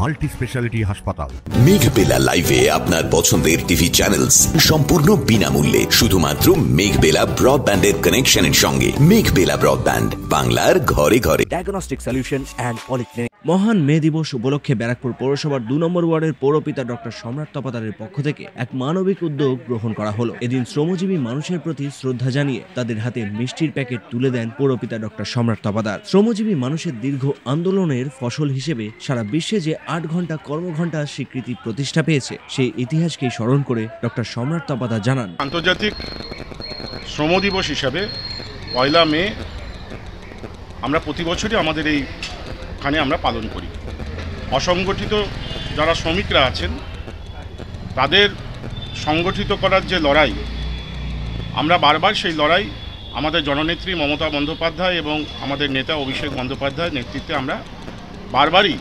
Multi speciality হাসপাতাল। মেঘবেলা লাইভে আপনার পছন্দের টিভি চ্যানেলস সম্পূর্ণ বিনামূল্যে, শুধুমাত্র মেঘবেলা ব্রডব্যান্ডের কানেকশনের সঙ্গে। মেঘবেলা ব্রডব্যান্ড, বাংলার ঘরে ঘরে। Diagnostic solution and polyclinic. মহান মে দিবস উপলক্ষে ব্যারাকপুর পৌরসভার 2 নম্বর ওয়ার্ডের পৌরপিতা ডক্টর সম্রাট তপাদারের পক্ষ থেকে এক মানবিক উদ্যোগ গ্রহণ করা হলো। এদিন শ্রমজীবী মানুষের প্রতি শ্রদ্ধা জানিয়ে তাদের হাতে মিষ্টির প্যাকেট তুলে দেন পৌরপিতা ডক্টর সম্রাট তপাদার। শ্রমজীবী মানুষের দীর্ঘ আন্দোলনের ফসল হিসেবে সারা বিশ্বে যে 8 ঘন্টা কর্মঘণ্টা স্বীকৃতি প্রতিষ্ঠা পেয়েছে, সেই ইতিহাসকেই স্মরণ করে ডক্টর সম্রাট তপাদার জানান, আন্তর্জাতিক শ্রম দিবস হিসাবে 1 মে আমরা প্রতি বছরই আমাদের এইখানে আমরা পালন করি। অসংগঠিত যারা শ্রমিকরা আছেন তাদের সংগঠিত করার যে লড়াই, আমরা বারবার সেই লড়াই আমাদের জননেত্রী মমতা বন্দ্যোপাধ্যায় এবং আমাদের নেতা অভিষেক বন্দ্যোপাধ্যায়ের নেতৃত্বে আমরা বারবারই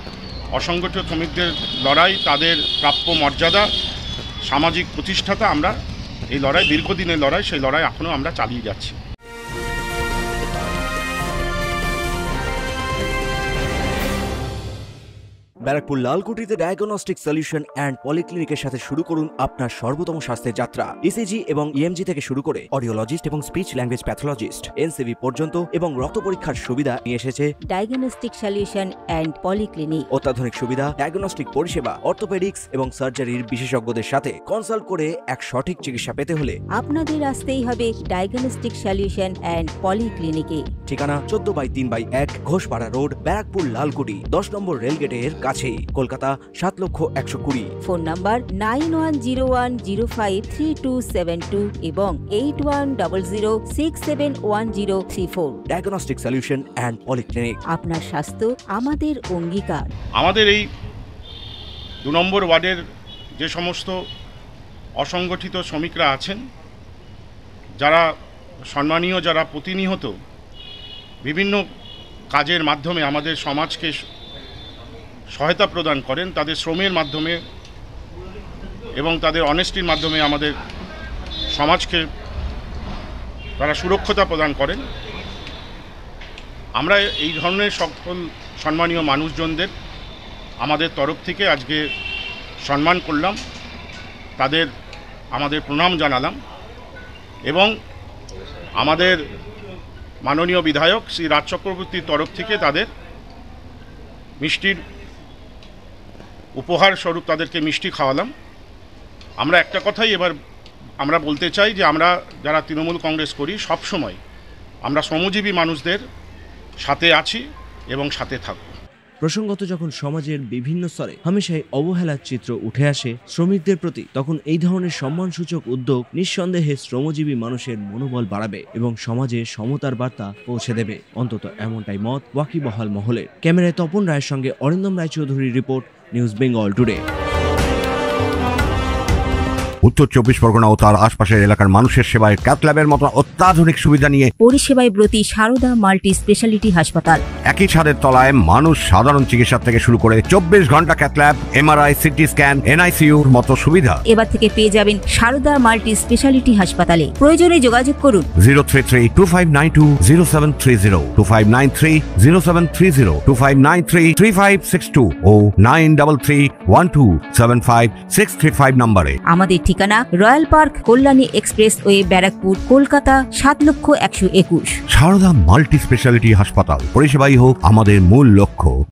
অসংগঠিত শ্রমিকদের লড়াই, তাদের প্রাপ্য মর্যাদা, সামাজিক প্রতিষ্ঠাতা, আমরা এই লড়াই দীর্ঘদিনের লড়াই, সেই লড়াই এখনও আমরা চালিয়ে যাচ্ছি। ব্যারাকপুর লালকুটিতে ডায়াগনস্টিক সলিউশন অ্যান্ড পলিক্লিনিকের সাথে শুরু করুন আপনার সর্বোত্তম স্বাস্থ্যের যাত্রা। ইসিজি এবং ইএমজি থেকে শুরু করে অডিওলজিস্ট এবং স্পিচ ল্যাঙ্গুয়েজ প্যাথোলজিস্ট, এনসিভি পর্যন্ত এবং রক্ত পরীক্ষার সুবিধা নিয়ে এসেছে ডায়াগনস্টিক সলিউশন অ্যান্ড পলিক্লিনিক। অত্যাধুনিক সুবিধা, ডায়াগনস্টিক পরিষেবা, অর্থোপেডিক্স এবং সার্জারির বিশেষজ্ঞদের সাথে কনসাল্ট করে এক সঠিক চিকিৎসা পেতে হলে আপনাদের আসতেই হবে ডায়াগনস্টিক সলিউশন অ্যান্ড পলিক্লিনিকে। ঠিকানা 14/3/1 ঘোষপাড়া রোড, ব্যারাকপুর লালকুটি, 10 নম্বর রেলগেটের কাছে, কলকাতা 7,20,020। ফোন নাম্বার 9101053272 এবং 8100671034। Diagnostic solution and polyclinic. আপনার স্বাস্থ্য আমাদের অঙ্গীকার। আমাদের এই 2 নম্বর ওয়ার্ডের যে সমস্ত অসংগঠিত শ্রমিকরা আছেন, যারা সম্মানীয়, যারা প্রতিনিয়ত বিভিন্ন কাজের মাধ্যমে আমাদের সমাজকে সহায়তা প্রদান করেন, তাদের শ্রমের মাধ্যমে এবং তাদের অনেস্টির মাধ্যমে আমাদের সমাজকে তারা সুরক্ষতা প্রদান করেন। আমরা এই ধরনের সকল সম্মানীয় মানুষজনদের আমাদের তরফ থেকে আজকে সম্মান করলাম, তাদের আমাদের প্রণাম জানালাম এবং আমাদের মাননীয় বিধায়ক শ্রী রাজ চক্রবর্তীর তরফ থেকে তাদের মিষ্টির উপহার স্বরূপ তাদেরকে মিষ্টি খাওয়ালাম। আমরা একটা কথাই এবার আমরা বলতে চাই যে আমরা যারা তৃণমূল কংগ্রেস করি, সবসময় আমরা শ্রমজীবী মানুষদের সাথে আছি এবং সাথে থাকব। প্রসঙ্গত যখন সমাজের বিভিন্ন স্তরে হামেশাই অবহেলার চিত্র উঠে আসে শ্রমিকদের প্রতি, তখন এই ধরনের সম্মানসূচক উদ্যোগ নিঃসন্দেহে শ্রমজীবী মানুষের মনোবল বাড়াবে এবং সমাজে সমতার বার্তা পৌঁছে দেবে। অন্তত এমনটাই মত ওয়াকিবহাল মহলের। ক্যামেরায় তপন রায়ের সঙ্গে অরিন্দম রায়চৌধুরীর রিপোর্ট, নিউজ বেঙ্গল টুডে। উত্তর 24 পরগনা ও তার আশপাশের এলাকার মানুষের সেবায় ক্যাথ ল্যাবের মতো অত্যাধুনিক সুবিধা নিয়ে পরিষেবায় ব্রতী সারদা মাল্টি স্পেশালিটি হাসপাতাল। একই ছাদের তলায় মানুষ সাধারণ চিকিৎসা থেকে শুরু করে 24 ঘন্টা cath lab, MRI, CT scan, এনআইসিইউর মতো সুবিধা এবার থেকে পেয়ে যাবেন সারদা মাল্টি স্পেশালিটি হাসপাতালে। প্রয়োজনে যোগাযোগ করুন 033-2592-0730, 2593-0730, 2593-3562 ও 9331275635 নম্বরে। আমাদের ঠিকানা royal park, Kalyani expressway, Barrackpore, Kolkata 7,121,000। Sarada multi speciality হাসপাতাল, পরিষেবাই হোক আমাদের মূল লক্ষ্য।